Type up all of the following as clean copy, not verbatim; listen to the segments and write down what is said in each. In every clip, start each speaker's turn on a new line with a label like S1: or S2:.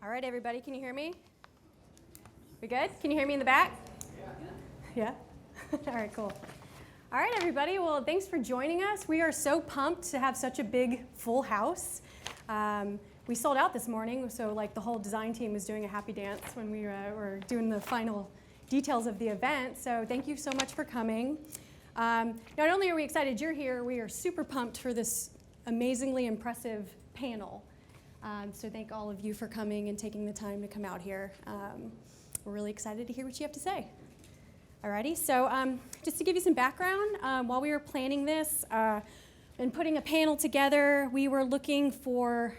S1: All right, everybody, can you hear me? We good? Can you hear me in the back? Yeah? All right, cool. All right, everybody, well, thanks for joining us. We are so pumped to have such a big, full house. We sold out this morning, so like the whole design team was doing a happy dance when we were doing the final details of the event, so thank you so much for coming. Not only are we excited you're here, we are super pumped for this amazingly impressive panel. So thank all of you for coming and taking the time to come out here. We're really excited to hear what you have to say. Alrighty, so just to give you some background, while we were planning this and putting a panel together, we were looking for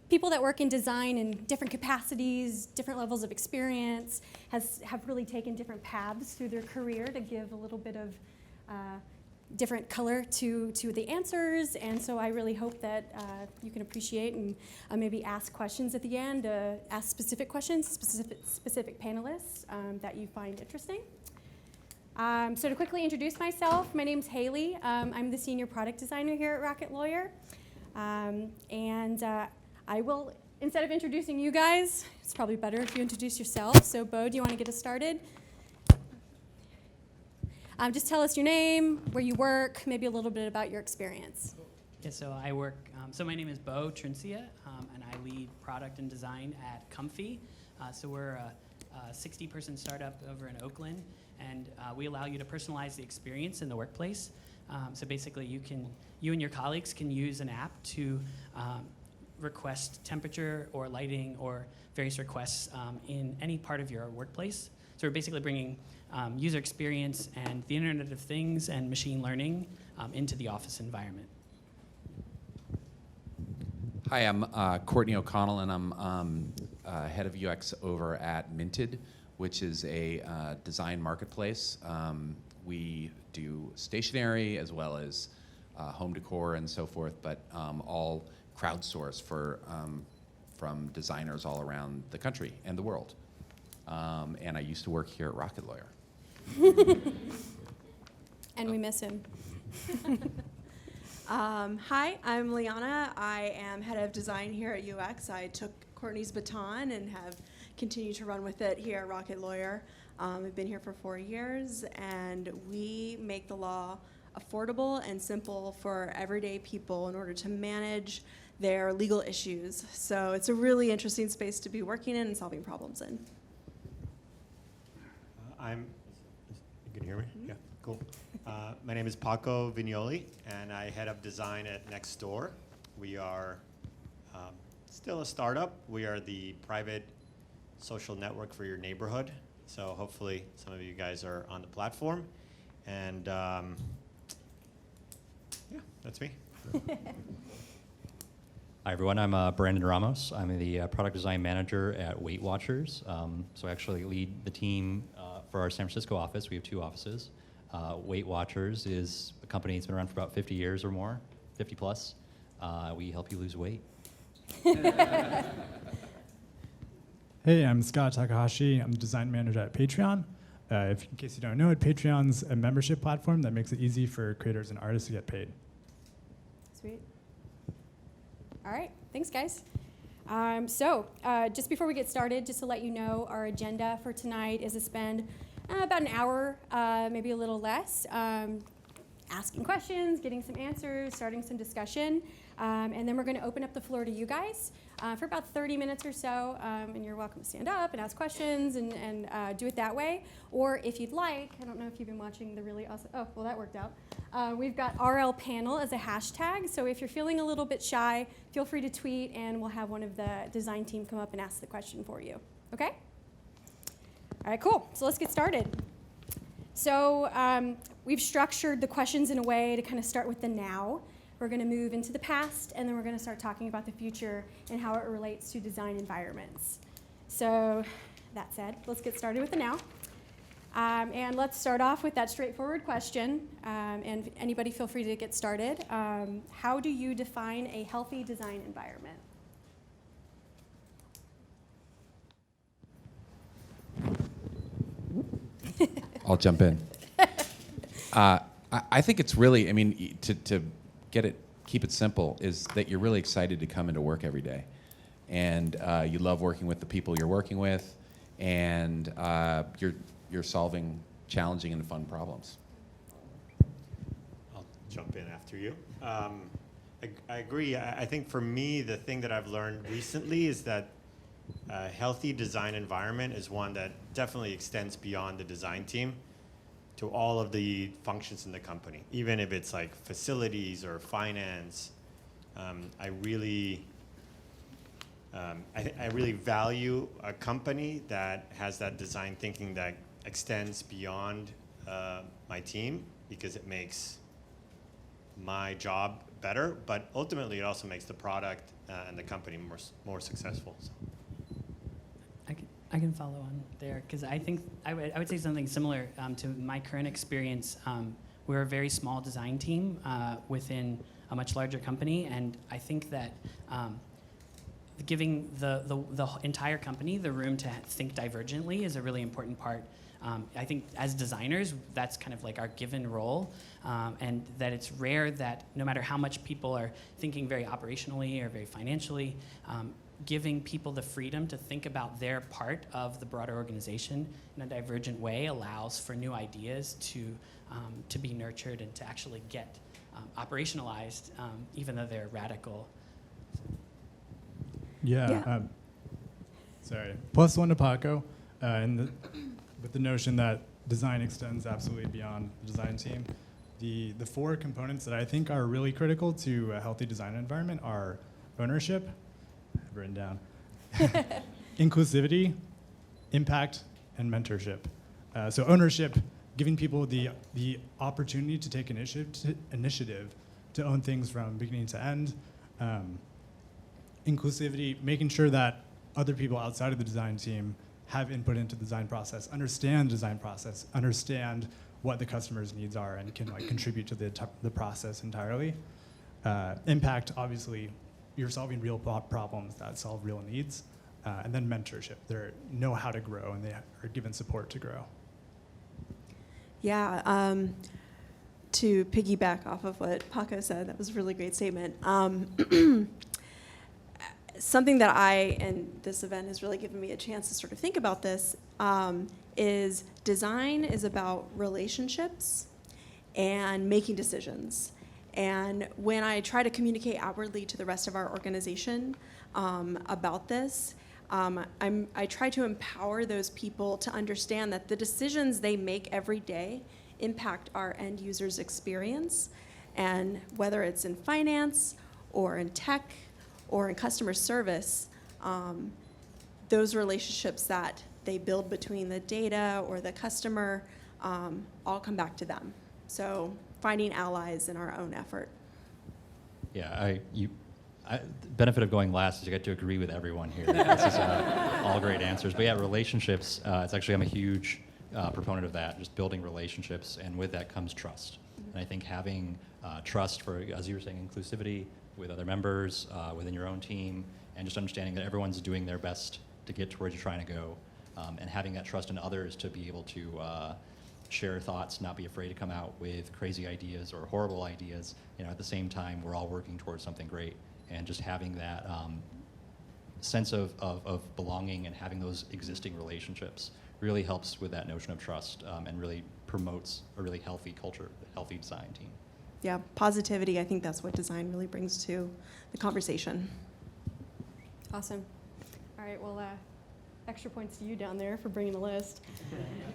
S1: people that work in design in different capacities, different levels of experience, have really taken different paths through their career to give a little bit of different color to the answers. And so I really hope that you can appreciate and maybe ask questions at the end, ask specific questions, specific panelists that you find interesting. So to quickly introduce myself, my name's Haley. I'm the senior product designer here at Rocket Lawyer. And I will, instead of introducing you guys, it's probably better if you introduce yourself. So Bo, do you want to get us started? Just tell us your name, where you work, maybe a little bit about your experience.
S2: Yeah, so I work, so my name is Bo Trincia, and I lead product and design at Comfy. So we're a 60-person startup over in Oakland, and we allow you to personalize the experience in the workplace. So basically you and your colleagues can use an app to request temperature or lighting or various requests in any part of your workplace. So we're basically bringing user experience and the Internet of Things and machine learning into the office environment.
S3: Hi, I'm Courtney O'Connell, and I'm head of UX over at Minted, which is a design marketplace. We do stationery as well as home decor and so forth, but all crowdsourced from designers all around the country and the world. And I used to work here at Rocket Lawyer.
S1: And we miss him.
S4: Hi, I'm Liana. I am head of design here at UX. I took Courtney's baton and have continued to run with it here at Rocket Lawyer. I've been here for 4 years, and we make the law affordable and simple for everyday people in order to manage their legal issues. So it's a really interesting space to be working in and solving problems in.
S5: You can hear me? Yeah, cool. My name is Paco Vignoli, and I head up design at Nextdoor. We are still a startup. We are the private social network for your neighborhood. So hopefully some of you guys are on the platform. And yeah, that's me.
S6: Hi everyone, I'm Brandon Ramos. I'm the product design manager at Weight Watchers. So I actually lead the team for our San Francisco office. We have 2 offices. Weight Watchers is a company that's been around for about 50 years or more, 50 plus. We help you lose weight.
S7: Hey, I'm Scott Takahashi. I'm the design manager at Patreon. In case you don't know it, Patreon's a membership platform that makes it easy for creators and artists to get paid.
S1: Sweet. All right, thanks guys. Just before we get started, just to let you know, our agenda for tonight is to spend about an hour, maybe a little less, asking questions, getting some answers, starting some discussion, and then we're going to open up the floor to you guys for about 30 minutes or so, and you're welcome to stand up and ask questions and do it that way. Or if you'd like, I don't know if you've been watching the really awesome, oh, well that worked out. We've got RL panel as a hashtag, so if you're feeling a little bit shy, feel free to tweet and we'll have one of the design team come up and ask the question for you, okay? All right, cool, so let's get started. So we've structured the questions in a way to kind of start with the now. We're going to move into the past, and then we're going to start talking about the future and how it relates to design environments. So that said, let's get started with the now. And let's start off with that straightforward question, and anybody feel free to get started. How do you define a healthy design environment?
S3: I'll jump in. I think it's really, I mean, to keep it simple, is that you're really excited to come into work every day. and you love working with the people you're working with, and you're solving challenging and fun problems.
S5: I'll jump in after you. I agree. I think for me, the thing that I've learned recently is that a healthy design environment is one that definitely extends beyond the design team to all of the functions in the company, even if it's like facilities or finance. I really value a company that has that design thinking that extends beyond my team, because it makes my job better, but ultimately it also makes the product and the company more successful. So.
S2: I can follow on there, because I think I would say something similar to my current experience. We're a very small design team within a much larger company, and I think that giving the entire company the room to think divergently is a really important part. I think as designers, that's kind of like our given role, and that it's rare that no matter how much people are thinking very operationally or very financially, giving people the freedom to think about their part of the broader organization in a divergent way allows for new ideas to be nurtured and to actually get operationalized, even though they're radical.
S7: Yeah. Sorry. +1 to Paco, with the notion that design extends absolutely beyond the design team. The 4 components that I think are really critical to a healthy design environment are ownership, I've written down, inclusivity, impact, and mentorship. So ownership, giving people the opportunity to take initiative to own things from beginning to end. Inclusivity, making sure that other people outside of the design team have input into the design process, understand the design process, understand what the customer's needs are, and can contribute to the process entirely. Impact, obviously, you're solving real problems that solve real needs. And then mentorship, they know how to grow, and they are given support to grow.
S4: Yeah, to piggyback off of what Paco said, that was a really great statement. Something that and this event has really given me a chance to sort of think about this, is design is about relationships and making decisions. And when I try to communicate outwardly to the rest of our organization about this, I try to empower those people to understand that the decisions they make every day impact our end users' experience. And whether it's in finance or in tech or in customer service, those relationships that they build between the data or the customer all come back to them. So finding allies in our own effort.
S6: Yeah, the benefit of going last is you get to agree with everyone here. This is all great answers. But yeah, relationships, I'm a huge proponent of that, just building relationships, and with that comes trust. And I think having trust for, as you were saying, inclusivity with other members, within your own team, and just understanding that everyone's doing their best to get to where you're trying to go, and having that trust in others to be able to share thoughts, not be afraid to come out with crazy ideas or horrible ideas. At the same time, we're all working towards something great, and just having that sense of belonging and having those existing relationships really helps with that notion of trust, and really promotes a really healthy culture, a healthy design team.
S4: Yeah, positivity, I think that's what design really brings to the conversation.
S1: Awesome. All right, well, extra points to you down there for bringing the list.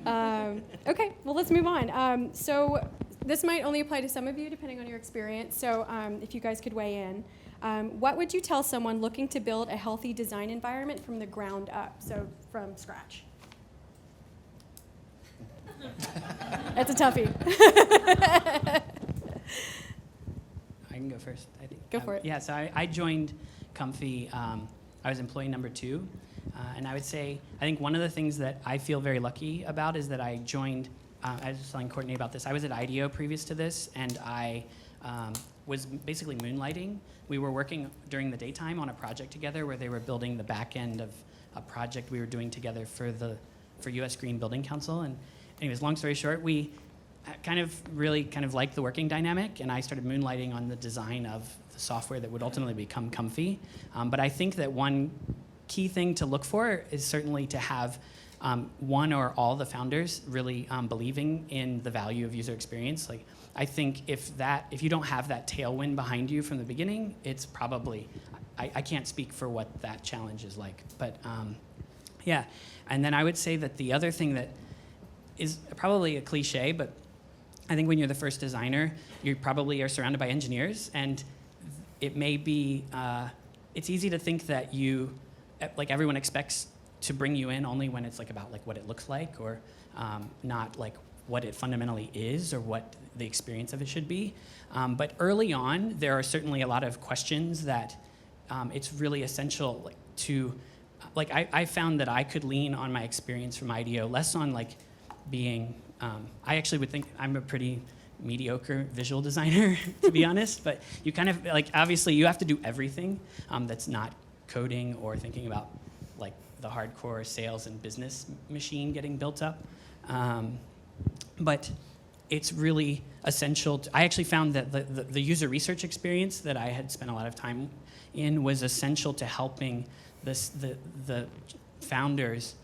S1: Okay, well, let's move on. So this might only apply to some of you, depending on your experience. So if you guys could weigh in. What would you tell someone looking to build a healthy design environment from the ground up, so from scratch? That's a toughie.
S2: I can go first, I think.
S1: Go for it.
S2: Yeah, so I joined Comfy. I was employee number 2. And I would say, I think one of the things that I feel very lucky about is that I joined, I was just telling Courtney about this, I was at IDEO previous to this, and I was basically moonlighting. We were working during the daytime on a project together where they were building the back end of a project we were doing together for US Green Building Council. And anyways, long story short, kind of really kind of liked the working dynamic, and I started moonlighting on the design of the software that would ultimately become Comfy. But I think that one key thing to look for is certainly to have one or all the founders really believing in the value of user experience. Like, I think if you don't have that tailwind behind you from the beginning, it's probably, I can't speak for what that challenge is like, but yeah. And then I would say that the other thing that is probably a cliche, but I think when you're the first designer, you probably are surrounded by engineers, and it may be, it's easy to think that like everyone expects to bring you in only when it's like about like what it looks like, or not like what it fundamentally is or what the experience of it should be. But early on, there are certainly a lot of questions that it's really essential to, I found that I could lean on my experience from IDEO, less on like being, I actually would think I'm a pretty mediocre visual designer, to be honest, but you kind of, like, obviously you have to do everything that's not coding or thinking about like the hardcore sales and business machine getting built up. But it's really essential. I actually found that the user research experience that I had spent a lot of time in was essential to helping the founders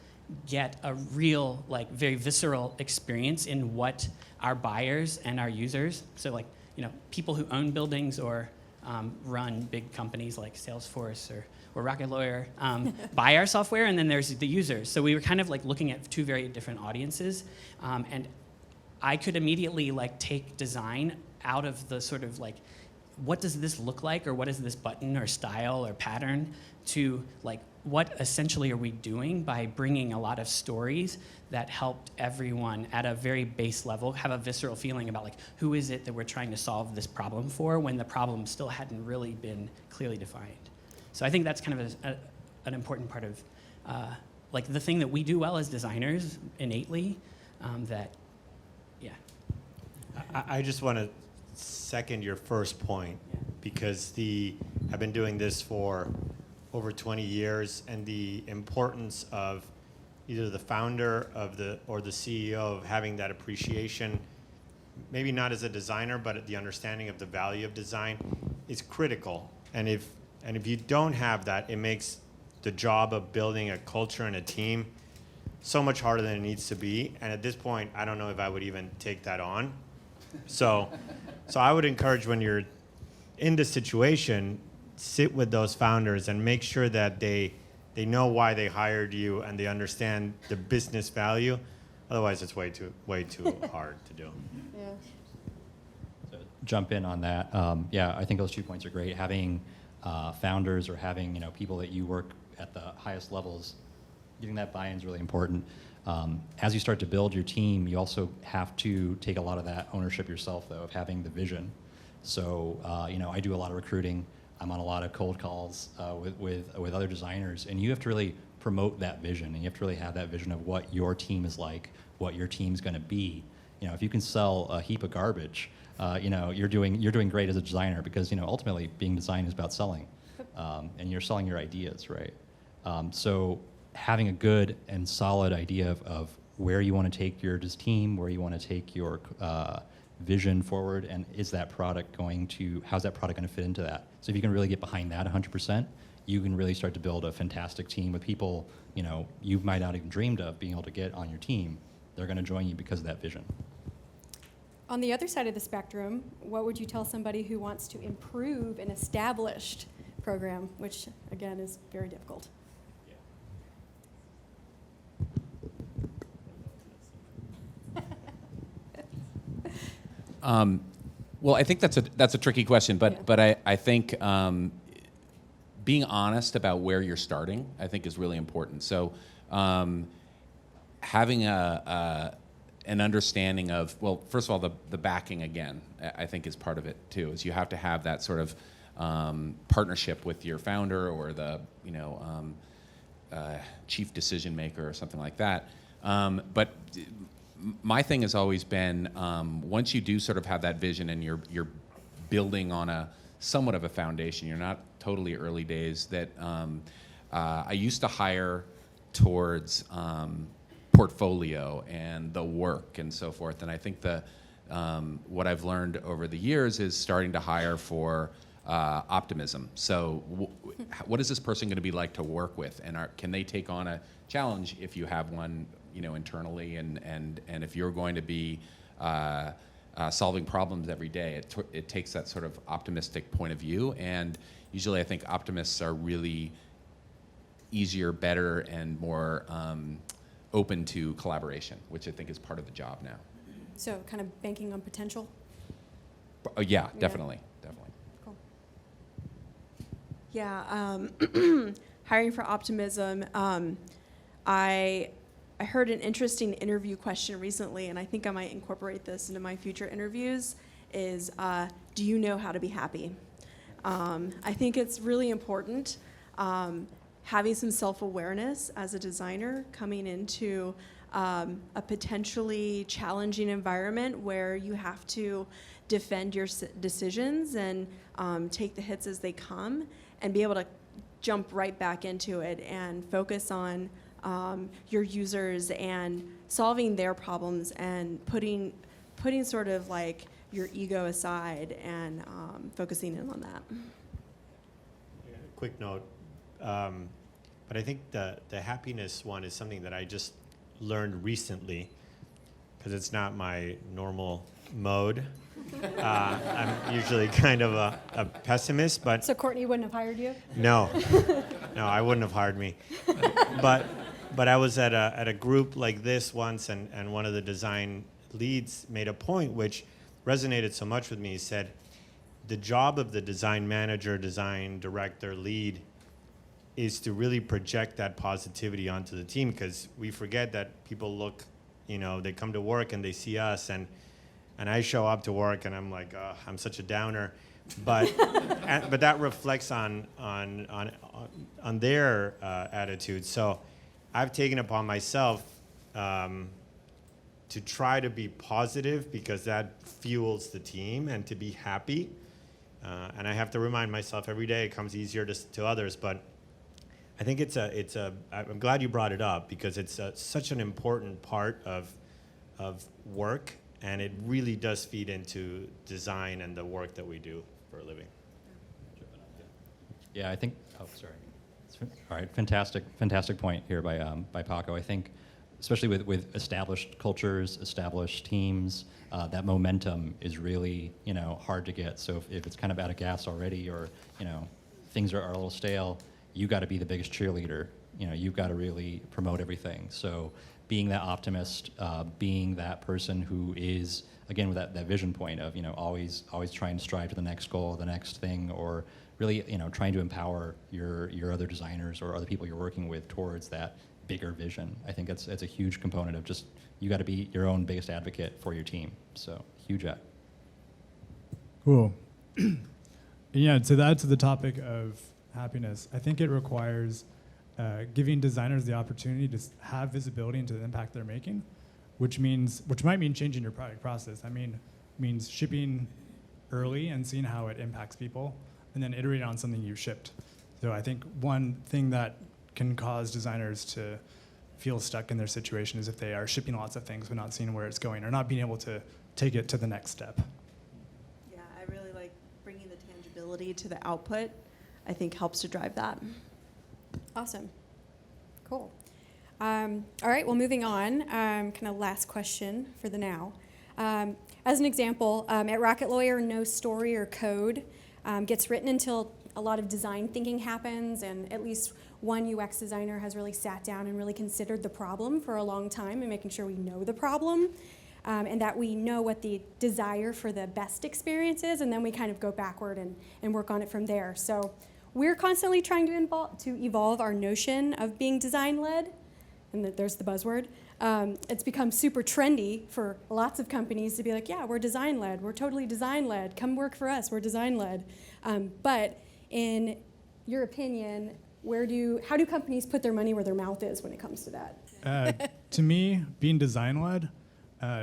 S2: get a real, like, very visceral experience in what our buyers and our users, so like, people who own buildings or run big companies like Salesforce or Rocket Lawyer buy our software, and then there's the users. So we were kind of like looking at two very different audiences, and I could immediately like take design out of the sort of like, what does this look like, or what is this button or style or pattern, to like, what essentially are we doing by bringing a lot of stories that helped everyone at a very base level have a visceral feeling about like, who is it that we're trying to solve this problem for, when the problem still hadn't really been clearly defined. So I think that's kind of an important part of like the thing that we do well as designers innately, that, yeah.
S5: I just want to second your first point, because I've been doing this for over 20 years, and the importance of either the founder or the CEO of having that appreciation, maybe not as a designer, but the understanding of the value of design is critical. And if you don't have that, it makes the job of building a culture and a team so much harder than it needs to be. And at this point, I don't know if I would even take that on. So I would encourage, when you're in this situation, sit with those founders and make sure that they know why they hired you and they understand the business value. Otherwise, it's way too hard to do.
S1: Yeah.
S6: So jump in on that. Yeah, I think those 2 points are great. Having founders or having people that you work at the highest levels, getting that buy-in is really important. As you start to build your team, you also have to take a lot of that ownership yourself, though, of having the vision. So I do a lot of recruiting. I'm on a lot of cold calls with other designers, and you have to really promote that vision, and you have to really have that vision of what your team is like, what your team's going to be. If you can sell a heap of garbage, you're doing great as a designer, because ultimately being design is about selling, and you're selling your ideas, right? So having a good and solid idea of where you want to take your team, where you want to take your vision forward, and how's that product going to fit into that? So if you can really get behind that 100%, you can really start to build a fantastic team with people you might not even dreamed of being able to get on your team. They're going to join you because of that vision.
S1: On the other side of the spectrum, what would you tell somebody who wants to improve an established program, which again is very difficult?
S3: Well, I think that's a tricky question, but I think being honest about where you're starting, I think, is really important. So having an understanding of, well, first of all, the backing, again, I think is part of it too. Is you have to have that sort of partnership with your founder or the chief decision maker or something like that. But my thing has always been, once you do sort of have that vision and you're building on a somewhat of a foundation, you're not totally early days, that I used to hire towards portfolio and the work and so forth. And I think What I've learned over the years is starting to hire for optimism. So what is this person going to be like to work with? And can they take on a challenge if you have one, internally? And if you're going to be solving problems every day, it takes that sort of optimistic point of view. And usually I think optimists are really easier, better, and more open to collaboration, which I think is part of the job now.
S1: So kind of banking on potential.
S3: Yeah, definitely.
S1: Cool.
S4: Yeah, hiring for Optimism. I heard an interesting interview question recently, and I think I might incorporate this into my future interviews, is do you know how to be happy? I think it's really important having some self-awareness as a designer coming into a potentially challenging environment where you have to defend your decisions and take the hits as they come and be able to jump right back into it and focus on your users and solving their problems and putting sort of like your ego aside and focusing in on that.
S5: Quick note, but I think the happiness one is something that I just learned recently because it's not my normal mode. I'm usually kind of a pessimist, but
S1: So Courtney wouldn't have hired you?
S5: no, I wouldn't have hired me. But I was at a group like this once, and one of the design leads made a point which resonated so much with me. He said, the job of the design manager, design director, lead is to really project that positivity onto the team, because we forget that people look, they come to work and they see us, and I show up to work and I'm like, I'm such a downer, but but that reflects on their attitude. So I've taken upon myself to try to be positive, because that fuels the team, and to be happy. And I have to remind myself every day. It comes easier to others, but I think I'm glad you brought it up, because it's such an important part of work, and it really does feed into design and the work that we do for a living.
S6: Yeah, I think. Oh, sorry. All right, fantastic point here by Paco. I think, especially with established cultures, established teams, that momentum is really hard to get. So if it's kind of out of gas already, or things are a little stale, you got to be the biggest cheerleader. You've got to really promote everything. So being that optimist, being that person who is, again, with that vision point of always trying to strive to the next goal, the next thing, or really trying to empower your other designers or other people you're working with towards that bigger vision. I think it's a huge component of just, you got to be your own biggest advocate for your team. So huge act.
S7: Cool. Yeah, to add to the topic of happiness, I think it requires giving designers the opportunity to have visibility into the impact they're making, which might mean changing your product process. Means shipping early and seeing how it impacts people, and then iterating on something you've shipped. So I think one thing that can cause designers to feel stuck in their situation is if they are shipping lots of things but not seeing where it's going, or not being able to take it to the next step.
S4: Yeah, I really like bringing the tangibility to the output. I think helps to drive that.
S1: Awesome. Cool. All right, well, moving on, kind of last question for the now. As an example, at Rocket Lawyer, no story or code gets written until a lot of design thinking happens, and at least one UX designer has really sat down and really considered the problem for a long time and making sure we know the problem, and that we know what the desire for the best experience is, and then we kind of go backward and work on it from there. So we're constantly trying to evolve our notion of being design-led, and there's the buzzword. It's become super trendy for lots of companies to be like, yeah, we're design-led, we're totally design-led, come work for us, we're design-led. But in your opinion, how do companies put their money where their mouth is when it comes to that?
S7: To me, being design-led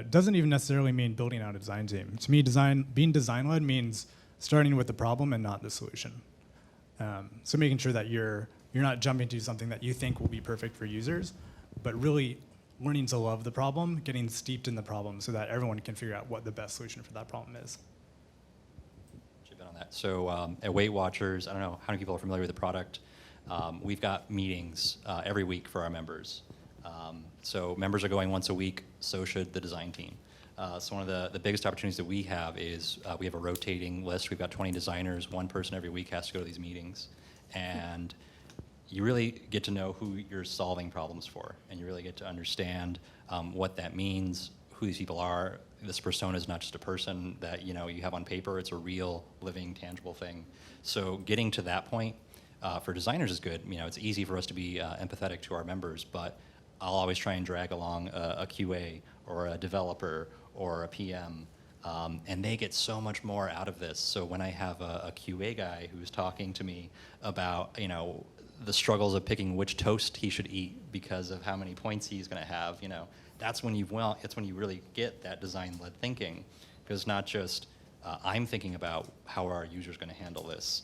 S7: doesn't even necessarily mean building out a design team. To me, being design-led means starting with the problem and not the solution. So making sure that you're not jumping to something that you think will be perfect for users, but really learning to love the problem, getting steeped in the problem so that everyone can figure out what the best solution for that problem is.
S6: Chip in on that. So at Weight Watchers, I don't know how many people are familiar with the product. We've got meetings every week for our members. So members are going once a week, so should the design team. So one of the biggest opportunities that we have is we have a rotating list. We've got 20 designers. One person every week has to go to these meetings. And you really get to know who you're solving problems for. And you really get to understand what that means, who these people are. This persona is not just a person that you have on paper. It's a real, living, tangible thing. So getting to that point for designers is good. It's easy for us to be empathetic to our members, but I'll always try and drag along a QA or a developer or a PM, and they get so much more out of this. So when I have a QA guy who's talking to me about, the struggles of picking which toast he should eat because of how many points he's going to have, that's when you really get that design-led thinking, because it's not just I'm thinking about how are our users going to handle this.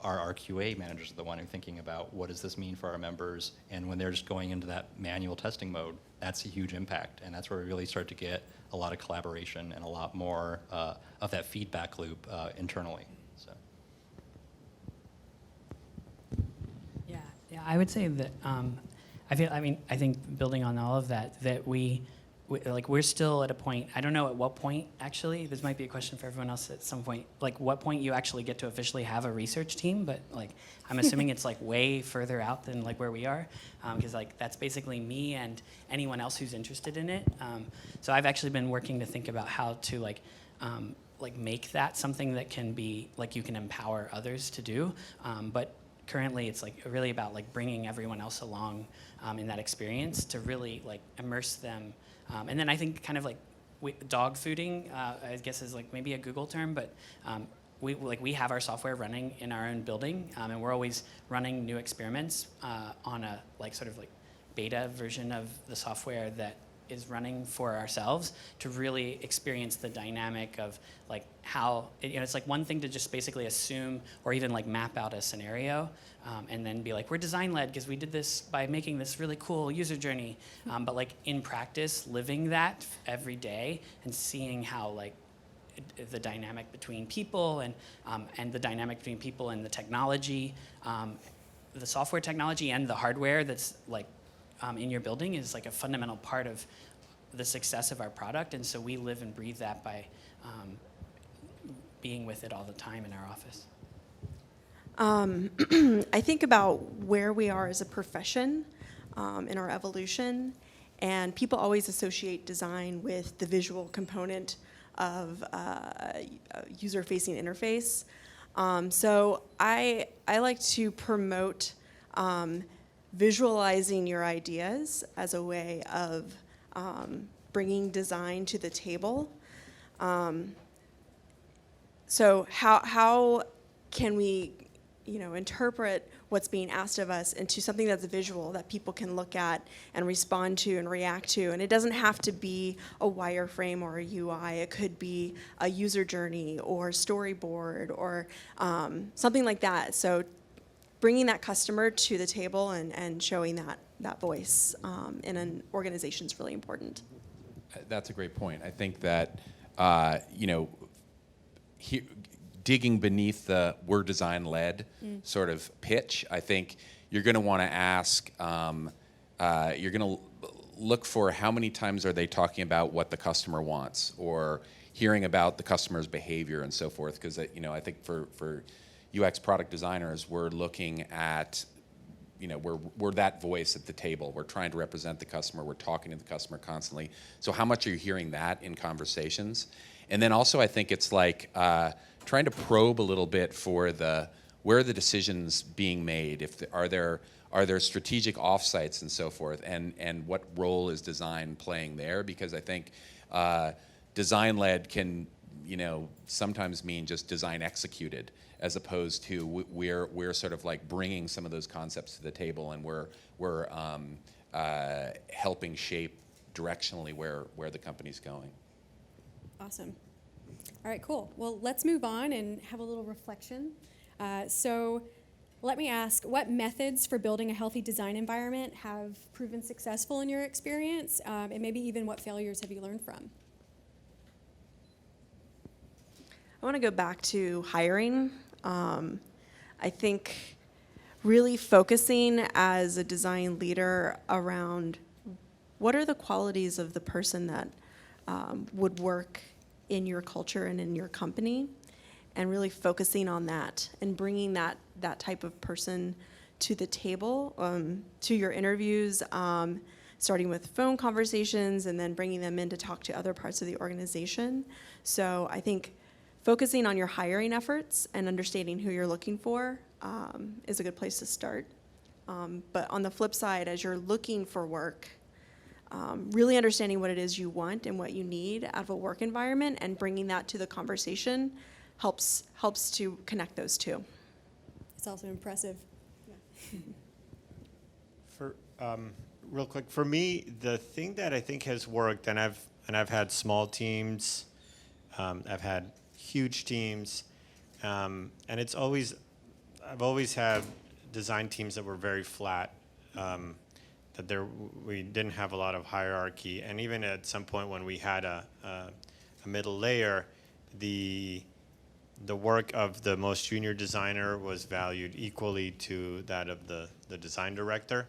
S6: Our QA managers are the one who are thinking about what does this mean for our members, and when they're just going into that manual testing mode, that's a huge impact, and that's where we really start to get a lot of collaboration and a lot more of that feedback loop internally. So.
S2: Yeah, I would say that I think building on all of that, that we're still at a point, I don't know at what point, actually, this might be a question for everyone else at some point, like what point you actually get to officially have a research team, but like I'm assuming it's like way further out than like where we are, because like that's basically me and anyone else who's interested in it. So I've actually been working to think about how to like make that something that can be, like you can empower others to do, but currently it's like really about like bringing everyone else along in that experience to really like immerse them. And then I think kind of like dog fooding, I guess is like maybe a Google term, but we have our software running in our own building, and we're always running new experiments on a like sort of like beta version of the software that is running for ourselves to really experience the dynamic of like how, it's like one thing to just basically assume or even like map out a scenario and then be like, we're design-led because we did this by making this really cool user journey. But like in practice, living that every day and seeing how like the dynamic between people and the dynamic between people and the technology, the software technology and the hardware that's like in your building is like a fundamental part of the success of our product, and so we live and breathe that by being with it all the time in our office.
S4: I think about where we are as a profession in our evolution, and people always associate design with the visual component of a user-facing interface. So I like to promote visualizing your ideas as a way of bringing design to the table. So how can we, interpret what's being asked of us into something that's visual that people can look at and respond to and react to? And it doesn't have to be a wireframe or a UI. It could be a user journey or storyboard or something like that. So bringing that customer to the table and showing that voice in an organization is really important.
S3: That's a great point. I think that, digging beneath the we're design-led sort of pitch, I think you're going to want to ask, you're going to look for how many times are they talking about what the customer wants or hearing about the customer's behavior and so forth. Because, I think for UX product designers, we're looking at, we're that voice at the table. We're trying to represent the customer. We're talking to the customer constantly. So how much are you hearing that in conversations? And then also I think it's like trying to probe a little bit for where are the decisions being made? Are there strategic offsites and so forth? And what role is design playing there? Because I think design-led can, sometimes mean just design executed, as opposed to we're sort of like bringing some of those concepts to the table, and we're helping shape directionally where the company's going.
S1: Awesome. All right, cool. Well, let's move on and have a little reflection. So let me ask, what methods for building a healthy design environment have proven successful in your experience? And maybe even what failures have you learned from?
S4: I want to go back to hiring. I think really focusing as a design leader around what are the qualities of the person that would work in your culture and in your company, and really focusing on that and bringing that type of person to the table, to your interviews, starting with phone conversations and then bringing them in to talk to other parts of the organization. So I think focusing on your hiring efforts and understanding who you're looking for is a good place to start. But on the flip side, as you're looking for work, really understanding what it is you want and what you need out of a work environment and bringing that to the conversation helps to connect those two.
S1: It's also impressive.
S5: For real quick, for me, the thing that I think has worked, and I've had small teams, I've had huge teams, and I've always had design teams that were very flat. We didn't have a lot of hierarchy, and even at some point when we had a middle layer, the work of the most junior designer was valued equally to that of the design director.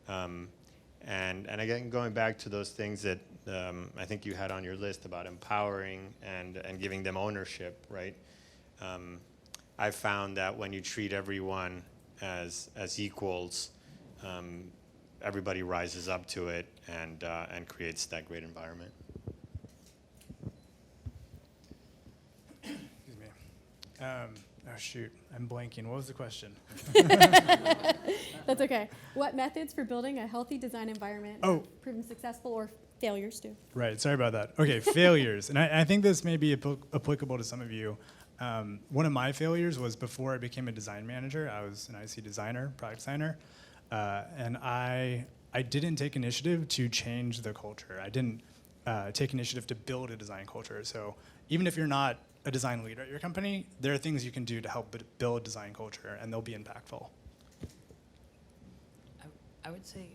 S5: And again, going back to those things that I think you had on your list about empowering and giving them ownership, right? I've found that when you treat everyone as equals, everybody rises up to it and creates that great environment.
S7: Excuse me. Oh shoot, I'm blanking. What was the question?
S1: That's okay. What methods for building a healthy design environment have proven successful, or failures too?
S7: Right, sorry about that. Okay, failures. And I think this may be applicable to some of you. One of my failures was before I became a design manager. I was an IC designer, product designer, and I didn't take initiative to change the culture. I didn't take initiative to build a design culture. So even if you're not a design leader at your company, there are things you can do to help build design culture, and they'll be impactful.
S2: I would say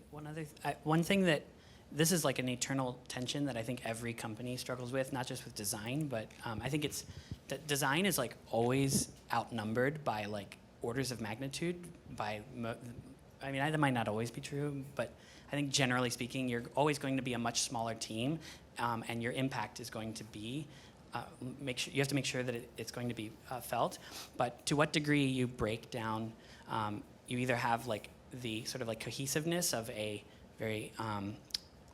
S2: one thing that this is like an eternal tension that I think every company struggles with, not just with design, but I think it's that design is like always outnumbered by like orders of magnitude I mean, that might not always be true, but I think generally speaking, you're always going to be a much smaller team, and your impact is going to be you have to make sure that it's going to be felt. But to what degree you break down, you either have like the sort of like cohesiveness of a very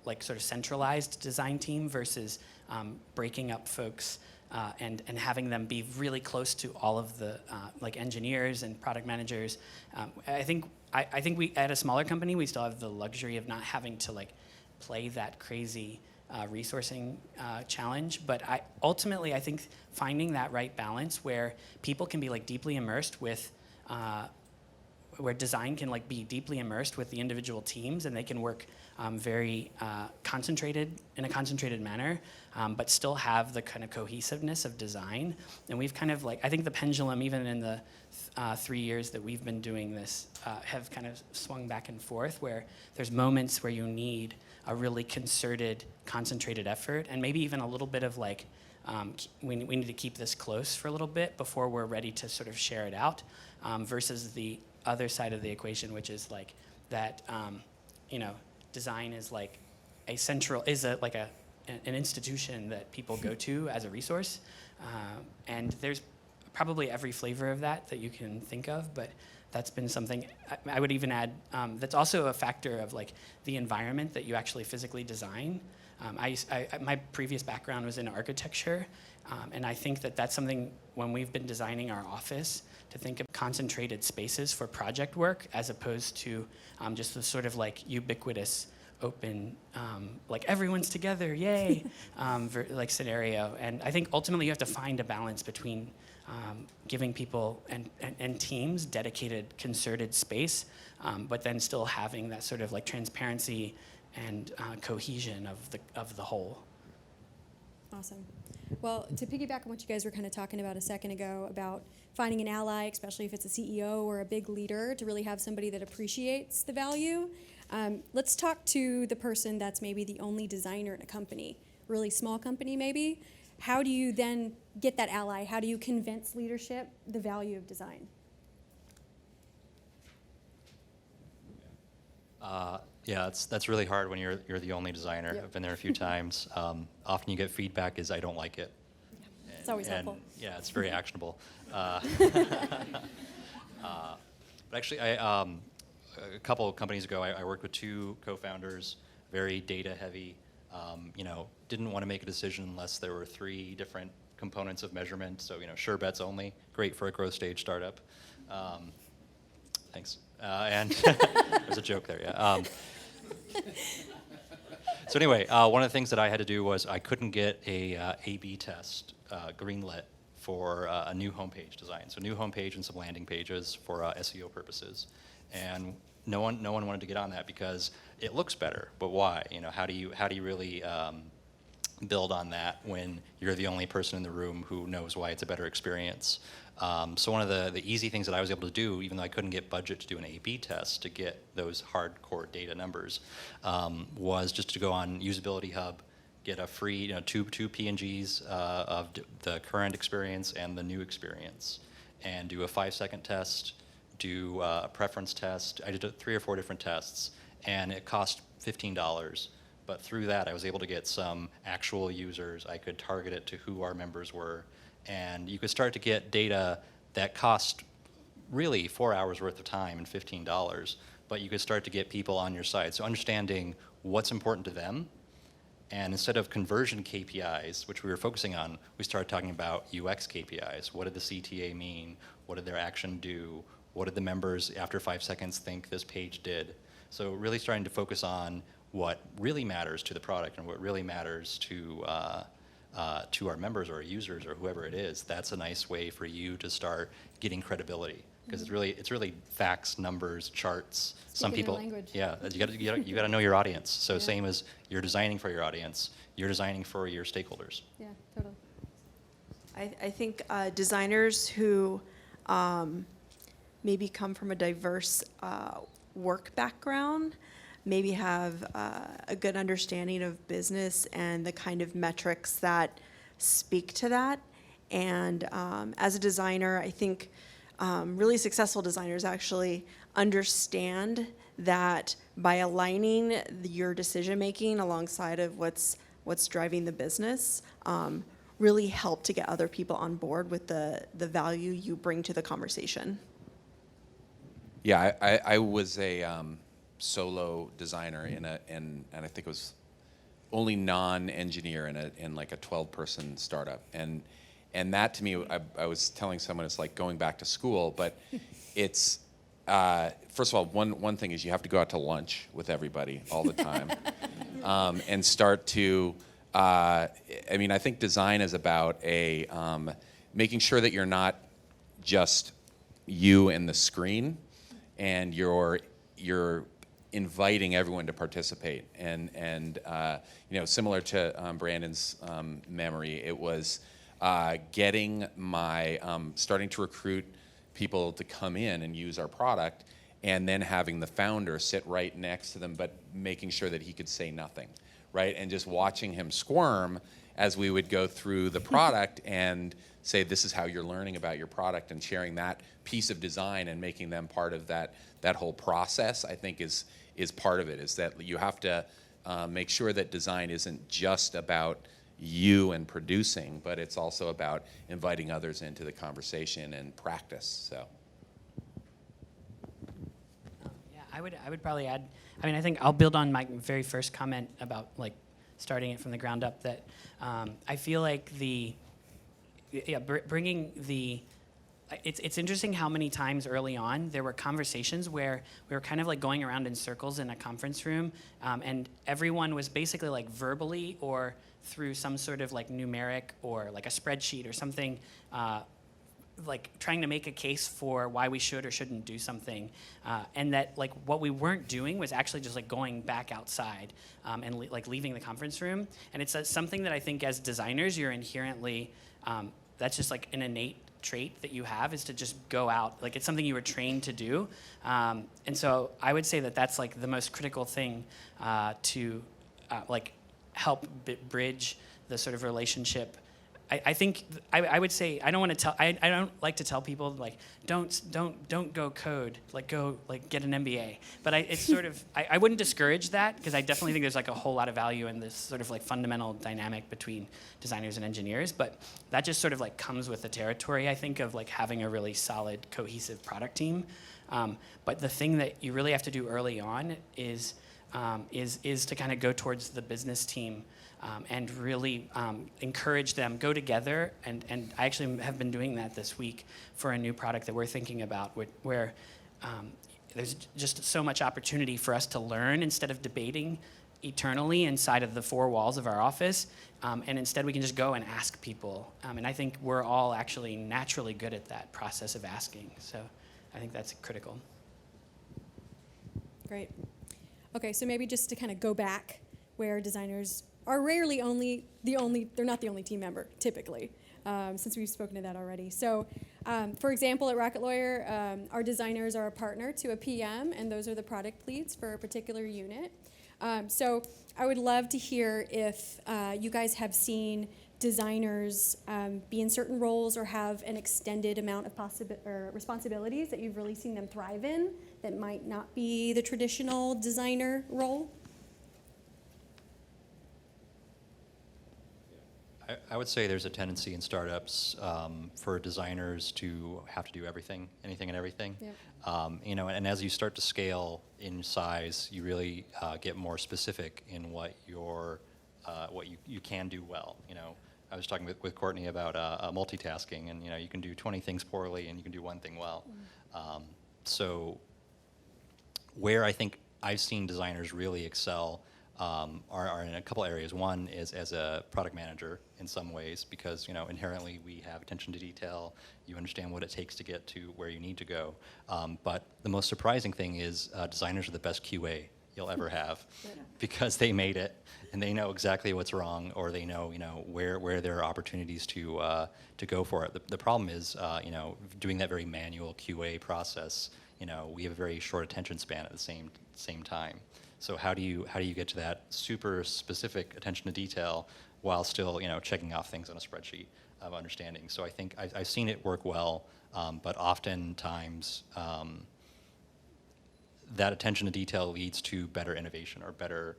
S2: like sort of centralized design team versus breaking up folks and having them be really close to all of the like engineers and product managers. I think we at a smaller company we still have the luxury of not having to like play that crazy resourcing challenge. But ultimately I think finding that right balance where people can be like deeply immersed with where design can like be deeply immersed with the individual teams and they can work very concentrated in a concentrated manner, but still have the kind of cohesiveness of design. And we've kind of like, I think the pendulum, even in the 3 years that we've been doing this, have kind of swung back and forth where there's moments where you need a really concerted, concentrated effort, and maybe even a little bit of like, we need to keep this close for a little bit before we're ready to sort of share it out, versus the other side of the equation, which is like that, design is like an institution that people go to as a resource, and there's probably every flavor of that you can think of, but that's been something I would even add that's also a factor of like the environment that you actually physically design. My previous background was in architecture, and I think that's something when we've been designing our office to think of concentrated spaces for project work as opposed to just the sort of like ubiquitous open, like everyone's together, yay, like scenario. And I think ultimately you have to find a balance between giving people and teams dedicated, concerted space, but then still having that sort of like transparency and cohesion of the whole.
S1: Awesome. Well, to piggyback on what you guys were kind of talking about a second ago about finding an ally, especially if it's a CEO or a big leader, to really have somebody that appreciates the value. Let's talk to the person that's maybe the only designer in a company, really small company maybe. How do you then get that ally? How do you convince leadership the value of design?
S6: Yeah, that's really hard when you're the only designer.
S1: Yep.
S6: I've been there a few times. Often you get feedback is I don't like it.
S1: It's always
S6: And,
S1: helpful.
S6: yeah, it's very actionable. But actually, a couple of companies ago, I worked with two co-founders, very data heavy. Didn't want to make a decision unless there were 3 different components of measurement. So, sure bets only, great for a growth stage startup. Thanks. And there's a joke there, yeah. So anyway, one of the things that I had to do was I couldn't get a A/B test greenlit for a new homepage design. So new homepage and some landing pages for SEO purposes, and no one wanted to get on that because it looks better. But why? How do you really build on that when you're the only person in the room who knows why it's a better experience? So one of the easy things that I was able to do, even though I couldn't get budget to do an A/B test to get those hardcore data numbers, was just to go on Usability Hub, get a free two PNGs of the current experience and the new experience, and do a 5-second test, do a preference test. I did 3 or 4 different tests, and it cost $15. But through that, I was able to get some actual users. I could target it to who our members were. And you could start to get data that cost really 4 hours worth of time and $15, but you could start to get people on your side. So understanding what's important to them, and instead of conversion KPIs, which we were focusing on, we started talking about UX KPIs. What did the CTA mean? What did their action do? What did the members after 5 seconds think this page did? So really starting to focus on what really matters to the product and what really matters to our members or users or whoever it is. That's a nice way for you to start getting credibility, because it's really facts, numbers, charts. Some
S1: Speaking
S6: people,
S1: their language.
S6: yeah, you got to know your audience. So
S1: Yeah.
S6: same as you're designing for your audience, you're designing for your stakeholders.
S1: Yeah, totally.
S4: I think designers who maybe come from a diverse work background maybe have a good understanding of business and the kind of metrics that speak to that. And as a designer, I think really successful designers actually understand that by aligning your decision making alongside of what's driving the business, really help to get other people on board with the value you bring to the conversation.
S3: Yeah, I was a solo designer and I think it was only non-engineer in like a 12-person startup, and that to me, I was telling someone it's like going back to school, but it's first of all, one thing is you have to go out to lunch with everybody all the time, and start to I think design is about making sure that you're not just you and the screen, and you're inviting everyone to participate. And similar to Brandon's memory, it was getting starting to recruit people to come in and use our product, and then having the founder sit right next to them, but making sure that he could say nothing, right? And just watching him squirm as we would go through the product and say, this is how you're learning about your product, and sharing that piece of design and making them part of that whole process, I think is part of it, is that you have to make sure that design isn't just about you and producing, but it's also about inviting others into the conversation and practice. So.
S2: Yeah, I would probably add. I think I'll build on my very first comment about like starting it from the ground up. That I feel like bringing the. It's interesting how many times early on there were conversations where we were kind of like going around in circles in a conference room, and everyone was basically like verbally or through some sort of like numeric or like a spreadsheet or something like trying to make a case for why we should or shouldn't do something, and that like what we weren't doing was actually just like going back outside and like leaving the conference room. And it's something that I think as designers you're inherently that's just like an innate trait that you have, is to just go out. Like it's something you were trained to do, and so I would say that that's like the most critical thing to like help bridge the sort of relationship. I think I would say I don't like to tell people like don't go code, like go like get an MBA. But it's sort of I wouldn't discourage that, because I definitely think there's like a whole lot of value in this sort of like fundamental dynamic between designers and engineers. But that just sort of like comes with the territory, I think, of like having a really solid cohesive product team. But the thing that you really have to do early on is to kind of go towards the business team. And really encourage them, go together, and I actually have been doing that this week for a new product that we're thinking about, where there's just so much opportunity for us to learn instead of debating eternally inside of the four walls of our office, and instead we can just go and ask people. And I think we're all actually naturally good at that process of asking, so I think that's critical.
S1: Great. Okay, so maybe just to kind of go back where designers are rarely they're not the only team member, typically, since we've spoken to that already. So, for example, at Rocket Lawyer, our designers are a partner to a PM, and those are the product leads for a particular unit. So I would love to hear if you guys have seen designers be in certain roles or have an extended amount of responsibilities that you've really seen them thrive in that might not be the traditional designer role.
S6: I would say there's a tendency in startups for designers to have to do everything, anything and everything. Yep. And as you start to scale in size, you really get more specific in what you can do well. I was talking with Courtney about multitasking, and you can do 20 things poorly and you can do one thing well. So where I think I've seen designers really excel are in a couple areas. One is as a product manager in some ways, because inherently we have attention to detail. You understand what it takes to get to where you need to go. But the most surprising thing is designers are the best QA you'll ever have, because they made it and they know exactly what's wrong, or they know where there are opportunities to go for it. The problem is doing that very manual QA process. We have a very short attention span at the same time. So how do you get to that super specific attention to detail while still checking off things on a spreadsheet of understanding? So I think I've seen it work well, but oftentimes that attention to detail leads to better innovation or better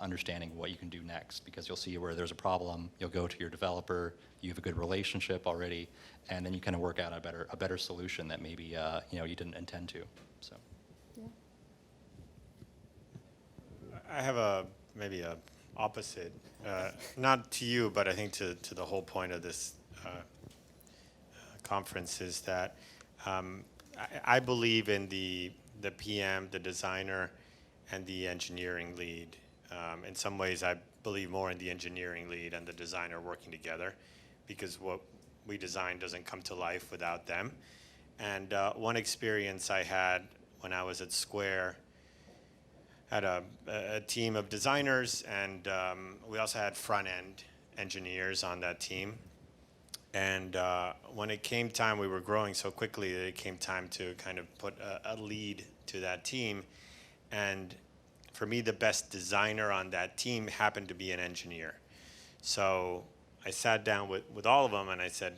S6: understanding what you can do next, because you'll see where there's a problem, you'll go to your developer, you have a good relationship already, and then you kind of work out a better solution that maybe you didn't intend to. So.
S5: I have maybe a opposite, not to you, but I think to the whole point of this conference is that I believe in the PM, the designer, and the engineering lead. In some ways, I believe more in the engineering lead and the designer working together, because what we design doesn't come to life without them. And one experience I had when I was at Square, had a team of designers, and we also had front-end engineers on that team. And when it came time, we were growing so quickly that it came time to kind of put a lead to that team. And for me, the best designer on that team happened to be an engineer. So I sat down with all of them and I said,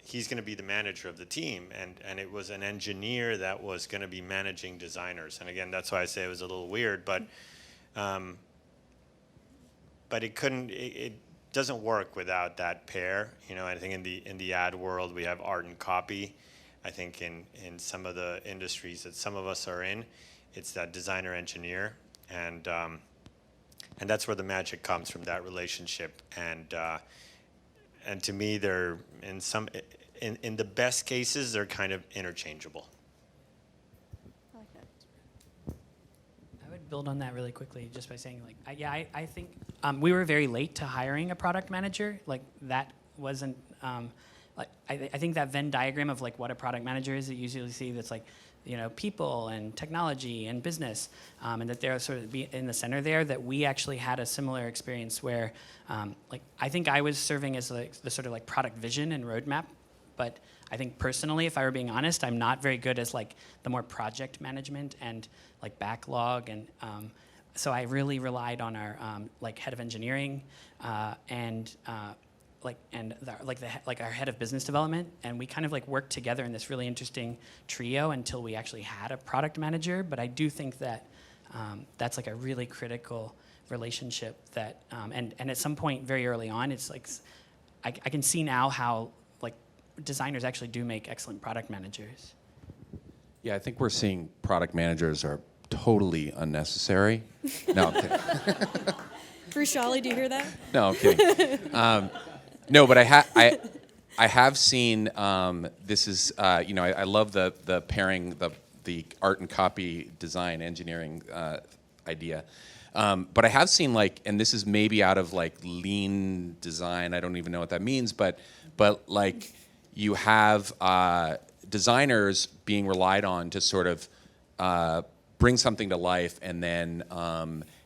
S5: he's going to be the manager of the team, and it was an engineer that was going to be managing designers. And again, that's why I say it was a little weird, but it doesn't work without that pair. I think in the ad world we have art and copy. I think in some of the industries that some of us are in, it's that designer engineer, and that's where the magic comes from, that relationship. And to me, they're in the best cases, they're kind of interchangeable.
S1: I like that.
S2: I would build on that really quickly just by saying, I think we were very late to hiring a product manager. Like that wasn't like I think that Venn diagram of like what a product manager is, that you usually see that's like, you know, people and technology and business, and that they're sort of be in the center there, that we actually had a similar experience where, like, I think I was serving as like the sort of like product vision and roadmap, but I think personally, if I were being honest, I'm not very good as like the more project management and like backlog, and so I really relied on our like head of engineering and our head of business development, and we kind of like worked together in this really interesting trio until we actually had a product manager. But I do think that that's like a really critical relationship that, and at some point very early on, it's like I can see now how like designers actually do make excellent product managers.
S3: Yeah, I think we're seeing product managers are totally unnecessary. No, I'm kidding.
S1: Bruce Shawley, do you hear that?
S3: No, I'm kidding. No, but I have seen, this is, you know, I love the pairing, the art and copy design engineering idea. But I have seen, like, and this is maybe out of like lean design, I don't even know what that means, but like you have designers being relied on to sort of bring something to life, and then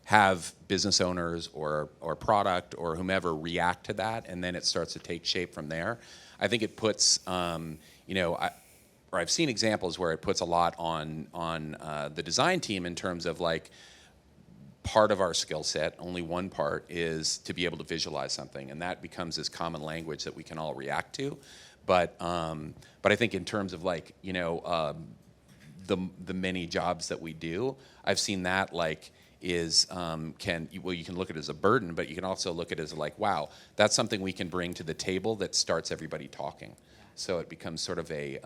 S3: have business owners or product or whomever react to that, and then it starts to take shape from there. I think it puts, you know, I've seen examples where it puts a lot on the design team in terms of like part of our skill set, only one part, is to be able to visualize something, and that becomes this common language that we can all react to. But I think in terms of like, you know, the many jobs that we do, I've seen that like is you can look at it as a burden, but you can also look at it as like, wow, that's something we can bring to the table that starts everybody talking. So it becomes sort of a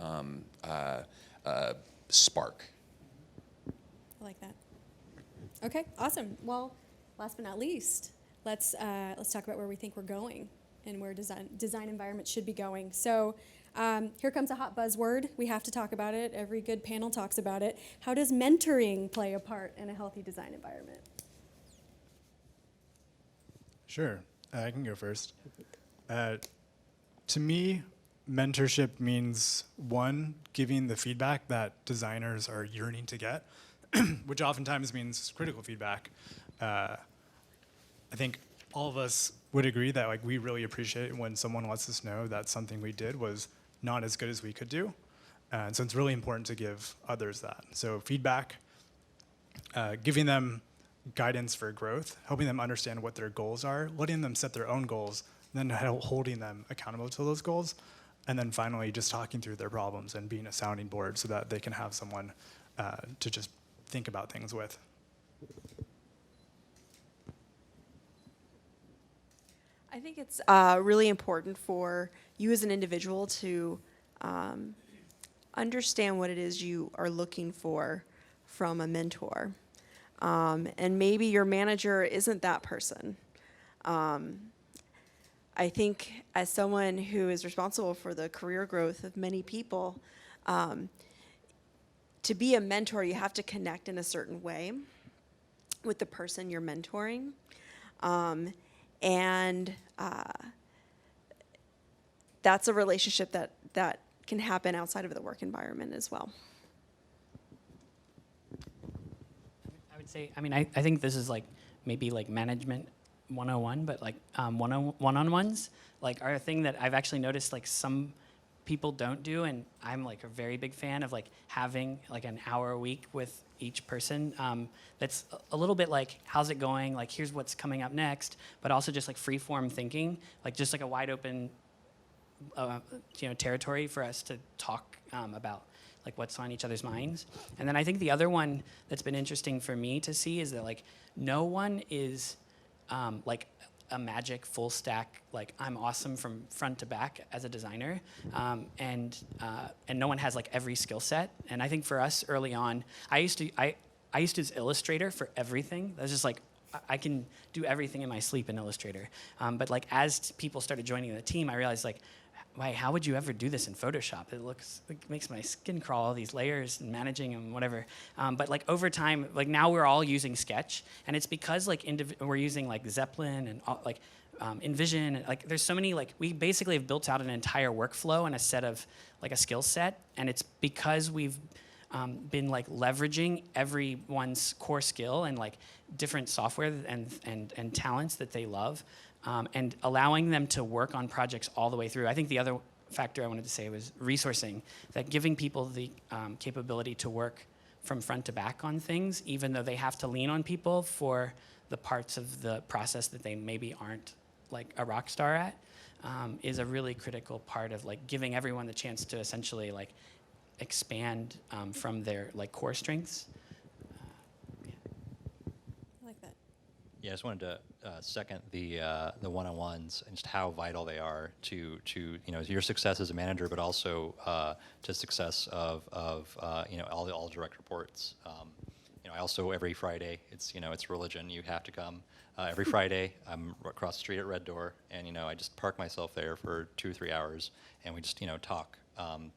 S3: spark.
S1: I like that. Okay, awesome. Well, last but not least, let's talk about where we think we're going and where design environment should be going. So here comes a hot buzzword. We have to talk about it. Every good panel talks about it. How does mentoring play a part in a healthy design environment?
S7: Sure, I can go first. To me, mentorship means, one, giving the feedback that designers are yearning to get, which oftentimes means critical feedback. I think all of us would agree that like we really appreciate when someone lets us know that something we did was not as good as we could do. And so it's really important to give others that. So feedback, giving them guidance for growth, helping them understand what their goals are, letting them set their own goals, then holding them accountable to those goals. And then finally, just talking through their problems and being a sounding board so that they can have someone to just think about things with.
S4: I think it's really important for you as an individual to understand what it is you are looking for from a mentor. And maybe your manager isn't that person. I think as someone who is responsible for the career growth of many people, to be a mentor, you have to connect in a certain way with the person you're mentoring. And that's a relationship that can happen outside of the work environment as well.
S2: I would say, I mean, I think this is like maybe like management 101, but like one-on-ones like are a thing that I've actually noticed like some people don't do, and I'm like a very big fan of like having like an hour a week with each person. That's a little bit like, how's it going? Like, here's what's coming up next, but also just like free form thinking, like just like a wide open, territory for us to talk about like what's on each other's minds. And then I think the other one that's been interesting for me to see is that like no one is like a magic full stack, like I'm awesome from front to back as a designer, and no one has like every skill set. And I think for us early on, I used to use Illustrator for everything. That's just like, I can do everything in my sleep in Illustrator. But like as people started joining the team, I realized like why, how would you ever do this in Photoshop? It makes my skin crawl, all these layers and managing and whatever. But like over time, like now we're all using Sketch, and it's because like we're using like Zeppelin and all, like InVision, and like there's so many, like we basically have built out an entire workflow and a set of like a skill set, and it's because we've been like leveraging everyone's core skill and like different software and talents that they love, and allowing them to work on projects all the way through. I think the other factor I wanted to say was resourcing, that giving people the capability to work from front to back on things, even though they have to lean on people for the parts of the process that they maybe aren't like a rock star at, is a really critical part of like giving everyone the chance to essentially like expand from their like core strengths.
S1: I like that.
S6: Yeah, I just wanted to second the one-on-ones and just how vital they are to your success as a manager, but also to success of all direct reports. I also every Friday it's religion. You have to come every Friday. I'm across the street at Red Door, and I just park myself there for 2 or 3 hours, and we just talk.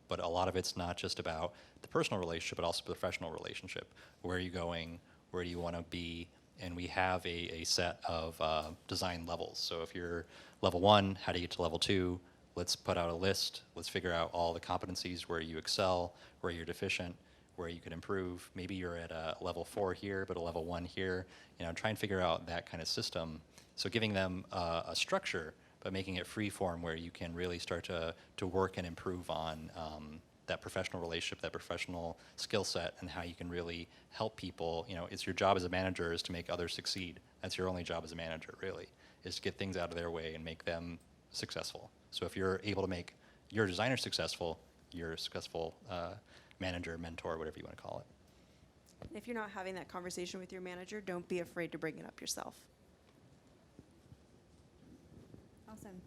S6: But a lot of it's not just about the personal relationship, but also the professional relationship. Where are you going? Where do you want to be? And we have a set of design levels. So if you're level 1, how do you get to level 2? Let's put out a list. Let's figure out all the competencies where you excel, where you're deficient, where you could improve. Maybe you're at a level 4 here, but a level 1 here. Try and figure out that kind of system. So giving them a structure, but making it free form where you can really start to work and improve on that professional relationship, that professional skill set, and how you can really help people. It's your job as a manager is to make others succeed. That's your only job as a manager, really, is to get things out of their way and make them successful. So if you're able to make your designer successful, you're a successful manager, mentor, whatever you want to call it.
S4: If you're not having that conversation with your manager, don't be afraid to bring it up yourself.
S1: Awesome.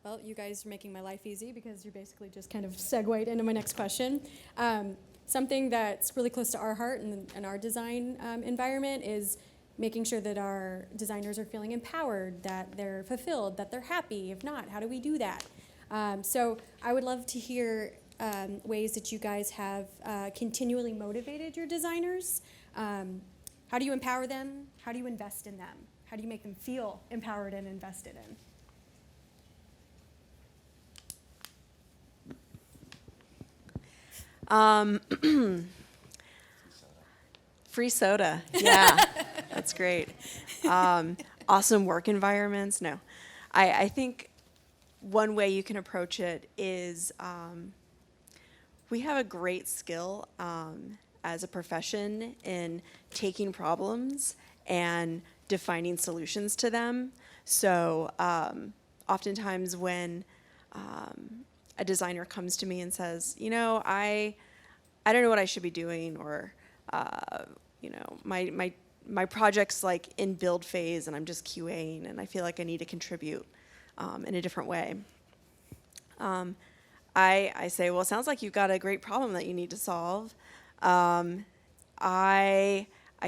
S1: Well, you guys are making my life easy because you're basically just kind of segued into my next question. Something that's really close to our heart and our design environment is making sure that our designers are feeling empowered, that they're fulfilled, that they're happy. If not, how do we do that? So I would love to hear ways that you guys have continually motivated your designers. How do you empower them? How do you invest in them? How do you make them feel empowered and invested in?
S4: Free soda. Yeah, that's great. Awesome work environments. No, I think one way you can approach it is we have a great skill as a profession in taking problems and defining solutions to them. So oftentimes when a designer comes to me and says, I don't know what I should be doing, or my project's like in build phase and I'm just QAing and I feel like I need to contribute in a different way. I say, well, it sounds like you've got a great problem that you need to solve. I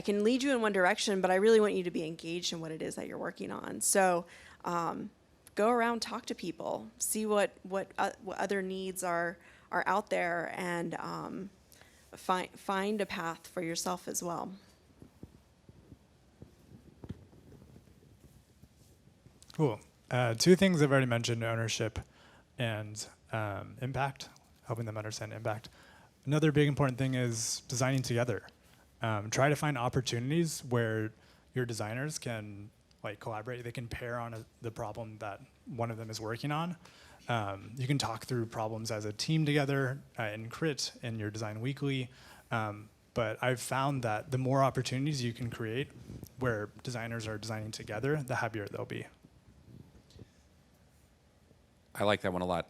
S4: can lead you in one direction, but I really want you to be engaged in what it is that you're working on. So go around, talk to people, see what other needs are out there, and find a path for yourself as well.
S7: Cool. 2 things I've already mentioned: ownership and impact, helping them understand impact. Another big important thing is designing together. Try to find opportunities where your designers can collaborate. They can pair on the problem that one of them is working on. You can talk through problems as a team together in Crit, in your Design Weekly. But I've found that the more opportunities you can create where designers are designing together, the happier they'll be.
S3: I like that one a lot.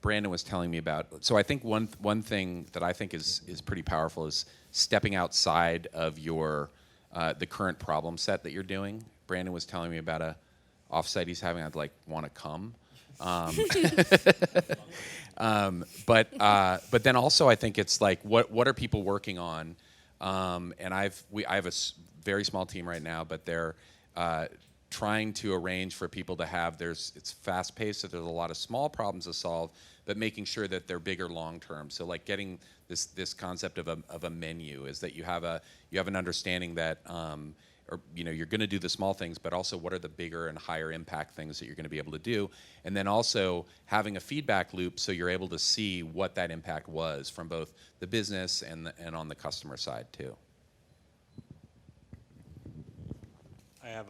S3: Brandon was telling me about. So I think one thing that I think is pretty powerful is stepping outside of your the current problem set that you're doing. Brandon was telling me about a offsite he's having. I'd want to come. But then also I think it's what are people working on? And I have a very small team right now, but they're trying to arrange for people to have, it's fast paced, so there's a lot of small problems to solve, but making sure that they're bigger long term. So like getting this concept of a menu is that you have an understanding that or you're going to do the small things, but also what are the bigger and higher impact things that you're going to be able to do, and then also having a feedback loop so you're able to see what that impact was from both the business and on the customer side too.
S5: I have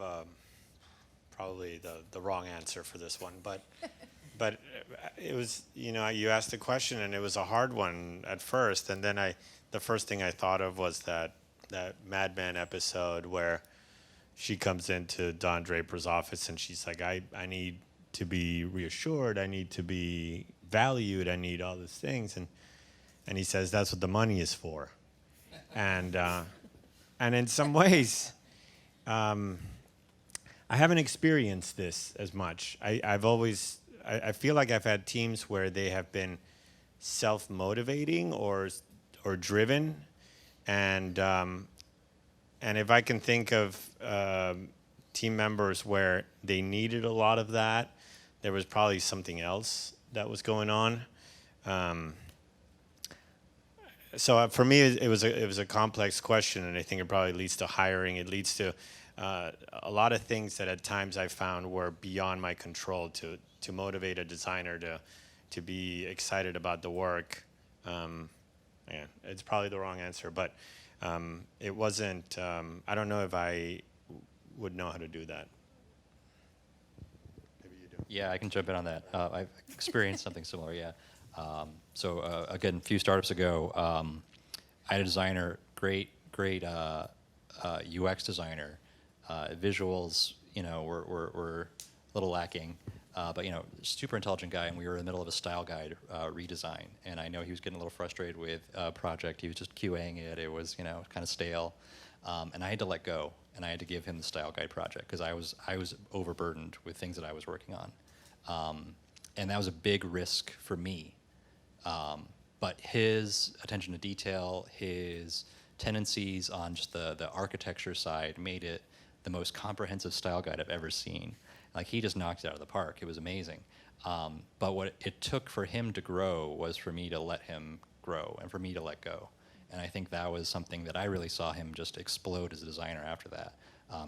S5: probably the wrong answer for this one, but it was, you asked a question and it was a hard one at first, and then the first thing I thought of was that Mad Men episode where she comes into Don Draper's office and she's like, I need to be reassured, I need to be valued, I need all these things, and he says that's what the money is for, and in some ways, I haven't experienced this as much. I feel like I've had teams where they have been self-motivating or driven, and if I can think of team members where they needed a lot of that, there was probably something else that was going on. So for me, it was a complex question, and I think it probably leads to hiring. It leads to a lot of things that at times I found were beyond my control to motivate a designer to be excited about the work. Yeah, it's probably the wrong answer, but it wasn't. I don't know if I would know how to do that. Maybe you do.
S6: Yeah, I can jump in on that. I've experienced something similar, yeah. So again, a few startups ago, I had a designer, great UX designer. Visuals, were a little lacking, but super intelligent guy, and we were in the middle of a style guide redesign, and I know he was getting a little frustrated with a project. He was just QAing it. It was kind of stale, and I had to let go, and I had to give him the style guide project because I was overburdened with things that I was working on, and that was a big risk for me. But his attention to detail, his tendencies on just the architecture side made it the most comprehensive style guide I've ever seen. Like, he just knocked it out of the park. It was amazing. But what it took for him to grow was for me to let him grow and for me to let go. And I think that was something that I really saw him just explode as a designer after that,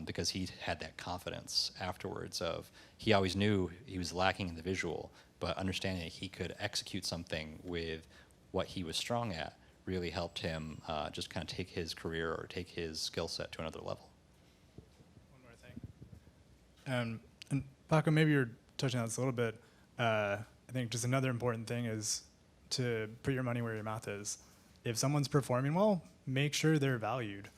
S6: because he had that confidence afterwards of, he always knew he was lacking in the visual, but understanding that he could execute something with what he was strong at really helped him just kind of take his career or take his skill set to another level.
S7: One more thing. And Paco, maybe you're touching on this a little bit. I think just another important thing is to put your money where your mouth is. If someone's performing well, make sure they're valued.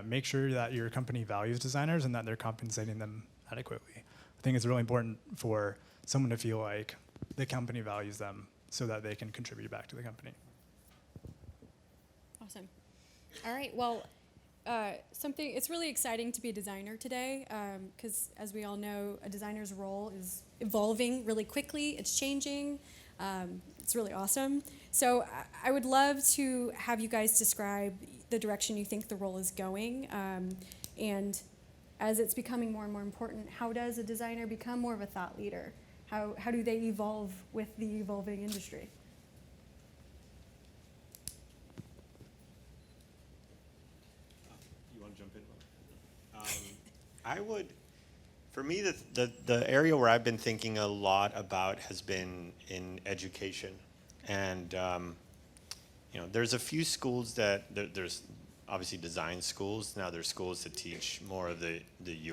S7: Make sure that your company values designers and that they're compensating them adequately. I think it's really important for someone to feel like the company values them so that they can contribute back to the company.
S1: Awesome. All right. Well, it's really exciting to be a designer today because, as we all know, a designer's role is evolving really quickly. It's changing. It's really awesome. So I would love to have you guys describe the direction you think the role is going. And as it's becoming more and more important, how does a designer become more of a thought leader? How do they evolve with the evolving industry?
S5: You want to jump in? For me, the area where I've been thinking a lot about has been in education. And, there's a few schools there's obviously design schools. Now there's schools that teach more of the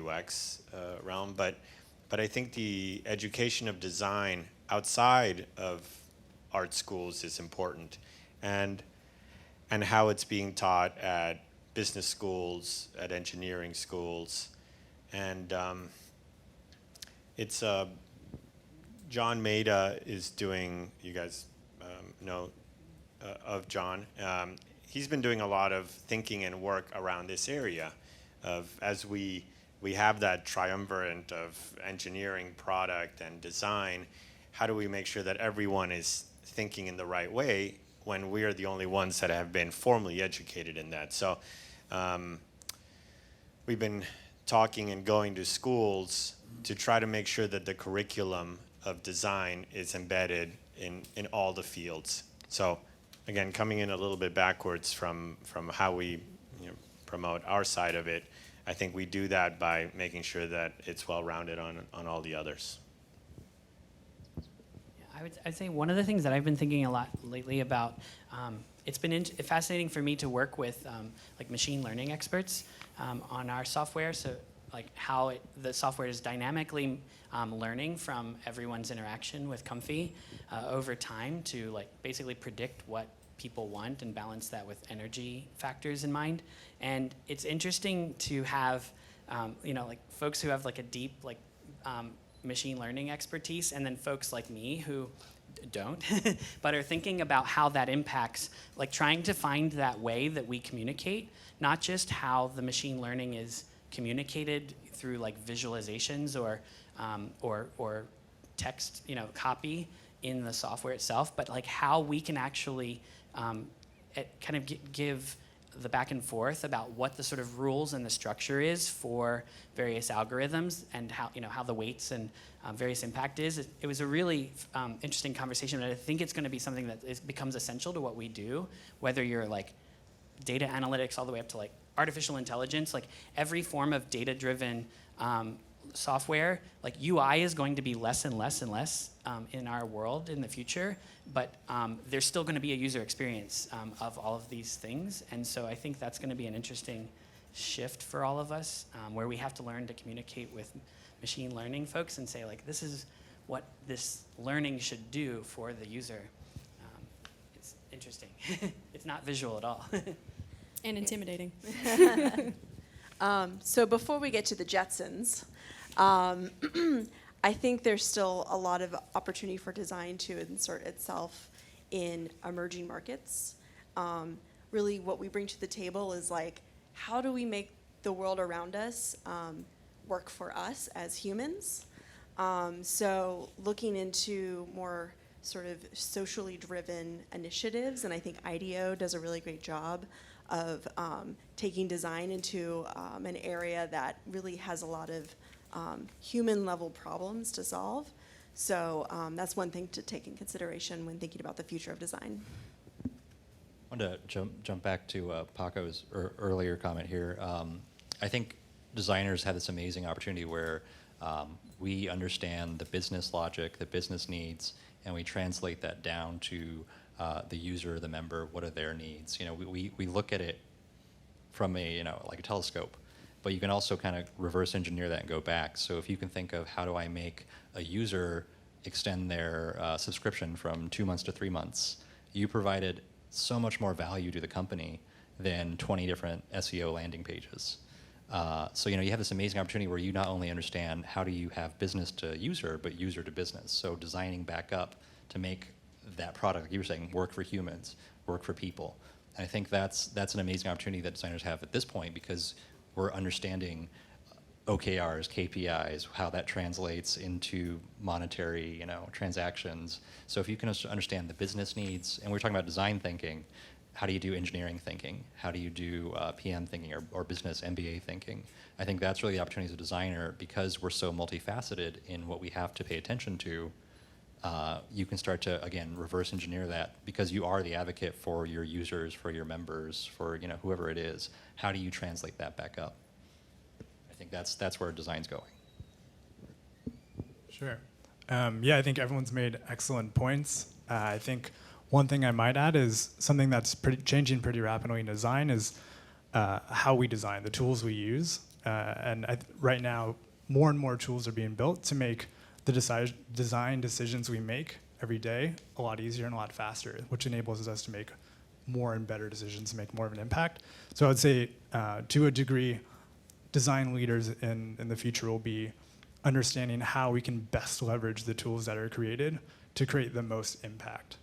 S5: UX realm. But I think the education of design outside of art schools is important. And how it's being taught at business schools, at engineering schools. And it's John Maeda is doing, you guys know of John. He's been doing a lot of thinking and work around this area of, as we have that triumvirate of engineering, product, and design, how do we make sure that everyone is thinking in the right way when we are the only ones that have been formally educated in that? So we've been talking and going to schools to try to make sure that the curriculum of design is embedded in all the fields. So again, coming in a little bit backwards from how we promote our side of it, I think we do that by making sure that it's well-rounded on all the others.
S2: I'd say one of the things that I've been thinking a lot lately about, it's been fascinating for me to work with like machine learning experts on our software. So like how the software is dynamically learning from everyone's interaction with Comfy over time to like basically predict what people want and balance that with energy factors in mind. And it's interesting to have like folks who have like a deep like machine learning expertise, and then folks like me who don't, but are thinking about how that impacts, like trying to find that way that we communicate, not just how the machine learning is communicated through like visualizations or text, copy in the software itself, but like how we can actually kind of give the back and forth about what the sort of rules and the structure is for various algorithms and how the weights and various impact is. It was a really interesting conversation, and I think it's going to be something that becomes essential to what we do, whether you're like data analytics all the way up to like artificial intelligence, like every form of data-driven software, like UI is going to be less and less and less in our world in the future, but there's still going to be a user experience of all of these things, and so I think that's going to be an interesting shift for all of us, where we have to learn to communicate with machine learning folks and say like, this is what this learning should do for the user. It's interesting. It's not visual at all.
S8: And intimidating.
S4: So before we get to the Jetsons, I think there's still a lot of opportunity for design to insert itself in emerging markets. Really what we bring to the table is like, how do we make the world around us work for us as humans? So looking into more sort of socially driven initiatives, and I think IDEO does a really great job of taking design into an area that really has a lot of human level problems to solve. So that's one thing to take in consideration when thinking about the future of design.
S6: I wanted to jump back to Paco's earlier comment here. I think designers have this amazing opportunity where we understand the business logic, the business needs, and we translate that down to the user, the member. What are their needs? We look at it from a like a telescope, but you can also kind of reverse engineer that and go back. So if you can think of how do I make a user extend their subscription from 2 months to 3 months, you provided so much more value to the company than 20 different SEO landing pages. So you have this amazing opportunity where you not only understand how do you have business to user, but user to business. So designing back up to make that product, like you were saying, work for humans, work for people. And I think that's an amazing opportunity that designers have at this point, because we're understanding OKRs, KPIs, how that translates into monetary, transactions. So if you can understand the business needs, and we're talking about design thinking, how do you do engineering thinking? How do you do PM thinking or business MBA thinking? I think that's really the opportunity as a designer, because we're so multifaceted in what we have to pay attention to. You can start to, again, reverse engineer that, because you are the advocate for your users, for your members, for whoever it is. How do you translate that back up? I think that's where design's going.
S7: Sure. Yeah, I think everyone's made excellent points. I think one thing I might add is something that's changing pretty rapidly in design is how we design, the tools we use. And right now, more and more tools are being built to make the design decisions we make every day a lot easier and a lot faster, which enables us to make more and better decisions, make more of an impact. So I would say, to a degree, design leaders in the future will be understanding how we can best leverage the tools that are created to create the most impact.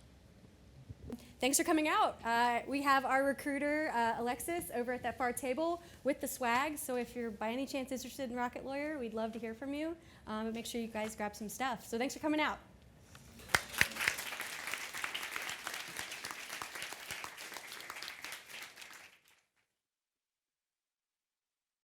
S1: Thanks for coming out. We have our recruiter, Alexis, over at that far table with the swag. So if you're by any chance interested in Rocket Lawyer, we'd love to hear from you. But make sure you guys grab some stuff. So thanks for coming out.